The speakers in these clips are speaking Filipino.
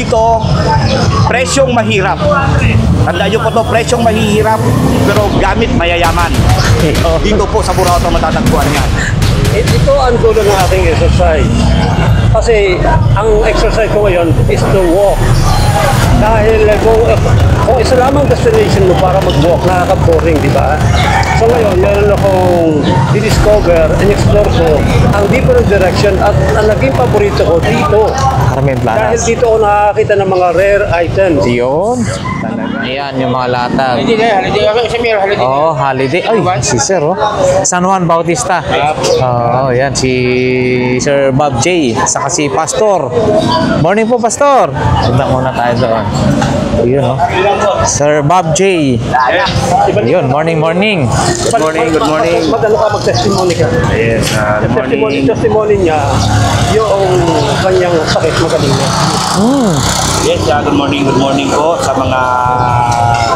Dito, presyong mahirap. Tandaan nyo po to, presyong mahihirap pero gamit mayayaman. Dito po sa Burautan matatagpuan yan. Ito ang dulo ng aking exercise. Kasi ang exercise ko ngayon is to walk. Dahil kung isa lamang destination mo para mag-walk, nakaka-boring, di ba? So ngayon, meron akong di-discover and explore ko ang different direction at ang naging paborito ko dito. Carmen Planas. Dahil dito ako nakakita ng mga rare items. Yun. Ayan, yung mga latag. Oh, holiday. Ay, si Sir, oh. San Juan Bautista. Oh, yan, si Sir Bob J. Saka si Pastor. Morning po, Pastor. Punta muna tayo doon. Yun, oh. Sir Bob J. Yun, morning. Good morning, good morning. Magano ka, mag-testimony ka. Yes, good morning. Testimony niya, yung kanyang sakit magaling niya. Yes, good morning po sa mga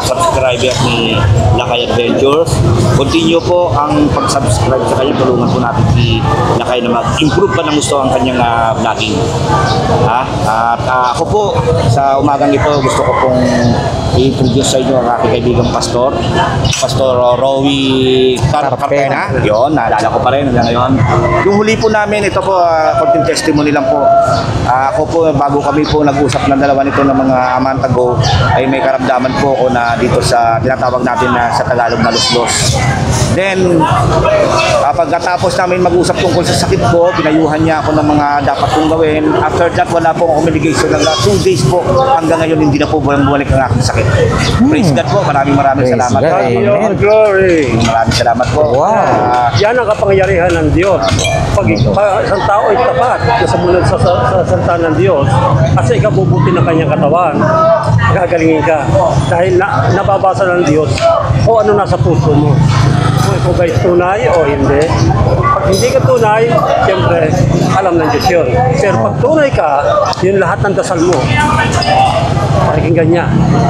subscribers ni Lakay Adventures. Continue po ang pag-subscribe sa kanya. Tulungan po natin si Lakay na mag-improve pa ng gusto ang kanyang vlogging. At ako po, sa umagang ito, gusto ko pong i-introduce sa inyo ang aking kaibigang Pastor Rowie Carpena. Yun, naalala ko pa rin hanggang ngayon. Yung huli po namin, ito po, konting testimony lang po. Ako po, bago kami po nag-usap ng dalawa nito ng mga month ago, ay may karamdaman po ako na dito sa tinatawag natin na sa Tagalog na luslos. Then, pagkatapos namin mag-usap tungkol sa sakit ko, pinayuhan niya ako ng mga dapat kong gawin. After that, wala po akong communication. 2 days po, hanggang ngayon hindi na po bumalik ang aking sakit. Praise God po, maraming salamat. Amen. Glory. Maraming salamat po. Wow. Yan ang kapangyarihan ng Diyos. Pag isang tao ay tapat na sumunod sa salita ng Diyos, kasi ikabubuti ng kanyang katawan, gagalingin ka. Dahil nababasa ng Diyos o ano nasa puso mo. Kung ikaw ba'y tunay o hindi. Pag hindi ka tunay, siyempre, alam ng Diyos yun. Pero pag tunay ka, yun lahat ng dasal mo, pakikinggan niya.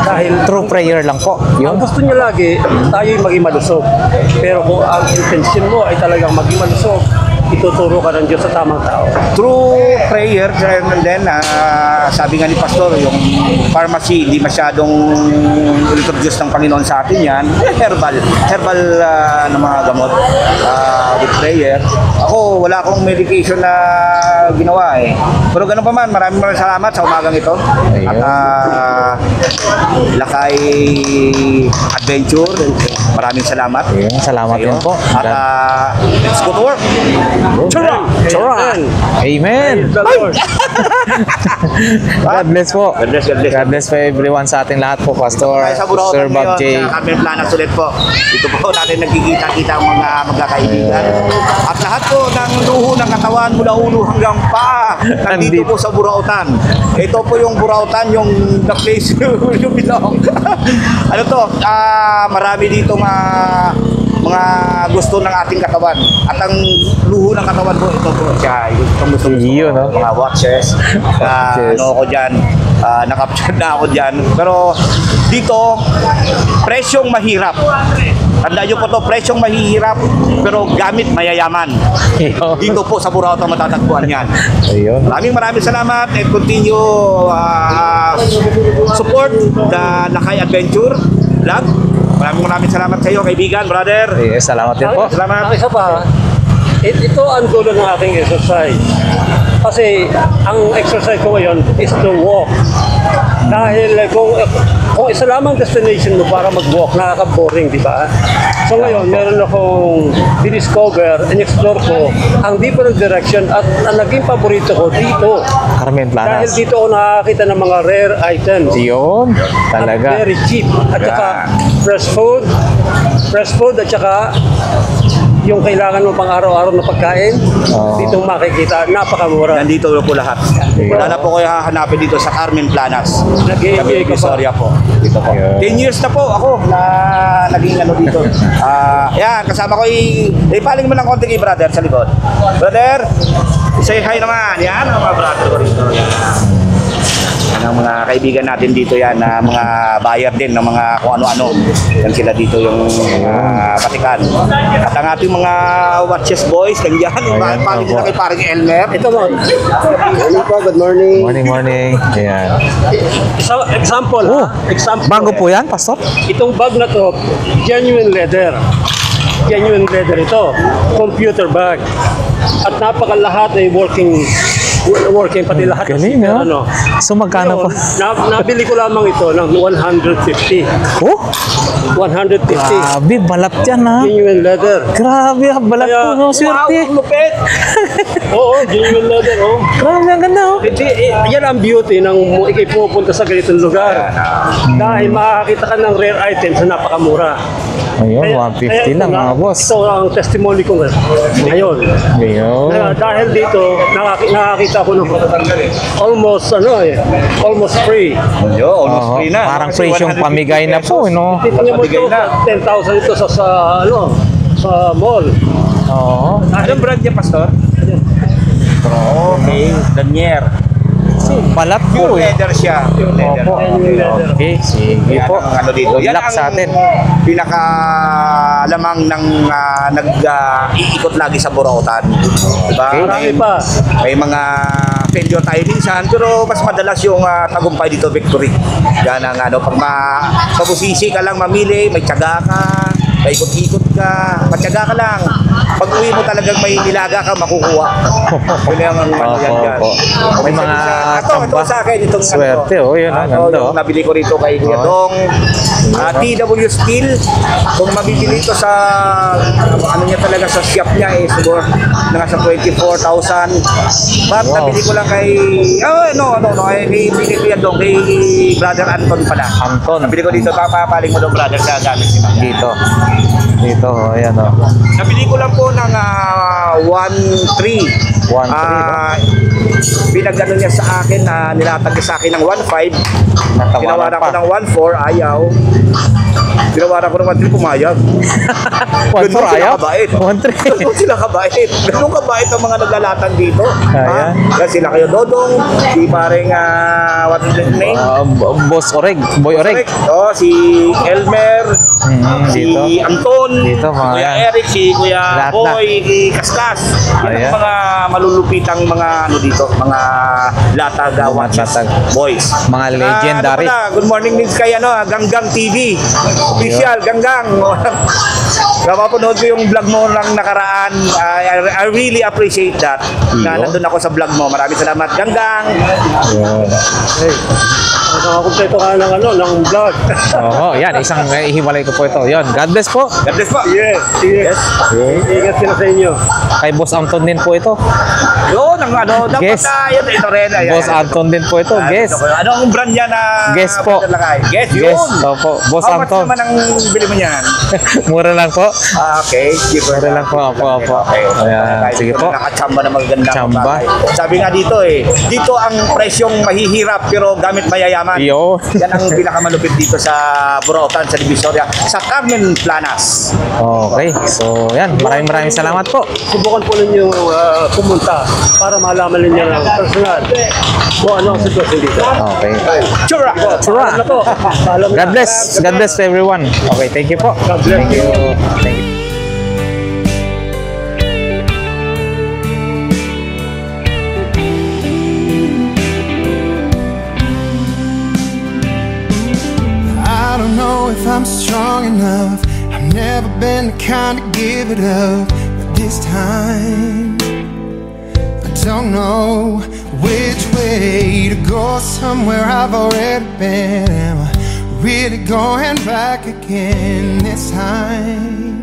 Dahil True prayer lang po. ang Yun. gusto niya lagi, tayo'y maging malusog. Pero kung ang intention mo ay talagang maging malusog, ituturo ka ng Diyos sa tamang tao. Through prayer, and then sabi nga ni Pastor, yung pharmacy, hindi masyadong introduce ng Panginoon sa atin yan. Herbal na mga gamot with prayer. Ako, wala akong medication na ginawa eh. Pero ganun pa man, maraming salamat sa umagang ito. At Lakay Adventure, maraming salamat. Ayun, salamat din po. At let's go to work. Chura! Amen! The Lord. God bless po. God bless. God bless po everyone sa ating lahat po, Pastor. Tayo sa Burautan Sir Bob J. ngayon, Carmen Planas ulit po. Dito po natin nagkikita-kita ang mga magkakaibigan. At lahat po ng luho ng katawan mula ulo hanggang paa, nandito po sa Burautan. Ito po yung Burautan, yung the place you belong. Ano to, marami dito mga gusto ng ating katawan. At ang luho ng katawan mo, ito po siya. Itong gusto Yun, no? mga watches. Ano ko dyan, nakaptured na ako dyan. Pero dito, presyong mahirap. Tandaan nyo po to, presyong mahihirap pero gamit mayayaman. Dito po sa Burautan matatagpuan yan. Ayun. Maraming salamat and continue support the Lakay Adventure Vlog. Maraming salamat sa iyo, kaibigan, brother. Yes, salamat din po. Salamat. Ang isa pa, ito ang dulo ng aking exercise. Kasi ang exercise ko ngayon is to walk. Dahil kung isa lamang destination mo para mag-walk, nakaka-boring, di ba? So ngayon, meron akong di-discover and explore ko ang different direction at ang naging paborito ko dito. Carmen Dahil Planas. dito ako nakakita ng mga rare items. Yun. Talaga. At very cheap. At saka fresh food at saka yung kailangan mo pang araw-araw na pagkain, dito makikita, napakamura. Nandito po lahat. Wala na po kayo hahanapin dito sa Carmen Planas. Nag-i-enjoy ka pa. Sorya po. Dito po. 10 years na po ako na naging ano dito. Yan, kasama ko ipaling mo ng konti kay brother sa likod. Brother, say hi naman. Yan ang mga brother ko rito. Yan. ng mga kaibigan natin dito yan, na mga buyer din ng mga kung ano-ano. Yan sila dito yung patikan. At ang ating mga watches boys, nandiyan, paling nila kay parang Elmer. Ito mo. Good morning. Morning. Ayan. Example, Oh, example. bago po yan, Pastor? Itong bag na to, genuine leather. Genuine leather ito. Computer bag. At napakalahat ay working pati lahat. Galing, ha? Ano. So, magkano po? Nabili ko lamang ito ng 150. Oh, 150. grabe, balat yan, ha? Genuine leather. Grabe, balat po, no? Swerte. lupit! Oo, genuine leather, oh. Grabe, ang ganda, oh. Yan ang beauty ng ikay pupunta sa ganitong lugar. Dahil makakita ka ng rare items na napakamura. Ayun, 150 lang, mga boss. Ito ang testimony ko ngayon. Ayun. Dahil dito, nakakita ko ng almost free. Yo, almost Oo, free na. parang Kasi free yung 150 pamigay na po, no? Tingnan mo ito, Pamigay na. 10,000 ito sa mall. Oo. Anong brand niya, Pastor? Okay, Danier. Balat po, Pure eh. leather siya. Pure leather. Opo. Okay, sige Yan po. ang ano dito. Good Yan luck ang sa atin. pinaka-lamang ng nag-iikot lagi sa Burautan. Diba? Okay. Marami pa. May mga failure tayo minsan, pero mas madalas yung tagumpay dito, victory. Yan ang ano, pag pabusisi ka lang mamili, may tiyaga ka, paikot-ikot ka, matyaga ka lang. Pag uwi mo talagang may nilaga ka, makukuha. Yun yung ano yan dyan. Opo. May mga ito sa akin, itong swerte, oh, yun, ang ano, ganda, yung oh. nabili ko rito kay Kuya Dong. TW Steel. Kung mabibili ito sa, ano niya talaga sa shop niya, siguro nasa 24,000. But nabili ko lang kay, kay Kuya Dong, kay Brother Anton pala. Anton. Nabili ko dito, papapaling mo dong brother sa gamit niya. Dito, oh, ayan, oh. Nabili ko lang po ng 1.3. 1.3, no? Pinagano niya sa akin na nilatag niya sa akin ng 1.5. Tinawaran ko ng 1.4, ayaw. Tinawaran ko ng 1.3, pumayag. 1.4 ayaw? 1.3. Ganun sila kabait. Ganun kabait ang mga naglalatan dito. Ayan. Kasi sila kayo Dodong, si pareng, what is his name? Boss Oreg, Boy Oreg. Oh, si Elmer, si Dito. Anton, Dito, mga Kuya yan. Eric, si Kuya Lahat Boy, si Kaskas. Yan Ayan. ang mga malulupitang mga ano dito, mga latag watches latag. boys. Mga legendary. Ano pala, good morning din kay Ganggang TV. Official Ganggang. Napapanood ko yung vlog mo lang nakaraan. I really appreciate that. Na Iyo. nandun ako sa vlog mo. Maraming salamat Ganggang. Ayun. Hey, nakakumpleto ka ng vlog. Oo, yan, isang ihiwalay ko po ito. Yun, God bless po. God bless po. Yes. Ingat sila sa inyo. Kay Boss Anton din po ito. Yun, ang ano, dapat Guess. ito rin. Ayan. Boss Anton din po ito. Guess. Ano ang brand niya na Guess po. Guess, yun. Guess. Opo, Boss How much Anton. naman ang bili mo niyan? Mura lang po. Okay. Mura lang po. Opo. Okay. Ayan, sige po. Nakachamba na magaganda. Chamba. Sabi nga dito dito ang presyong mahihirap pero gamit mayayaman. Iyo. Yan ang pinakamalupit dito sa Burautan, sa Divisoria, sa Carmen Planas. Okay, so yan. Maraming salamat po. Subukan po ninyo pumunta para malaman ninyo ng personal kung ano ang sitwasyon dito. Okay. Chura! Chura. Alam na po. Alam na. God bless. God bless to everyone. Okay, thank you po. God bless Thank you. Thank you. I don't know if I'm strong enough. I've never been the kind to give it up, but this time I don't know which way to go. Somewhere I've already been. Am I really going back again this time?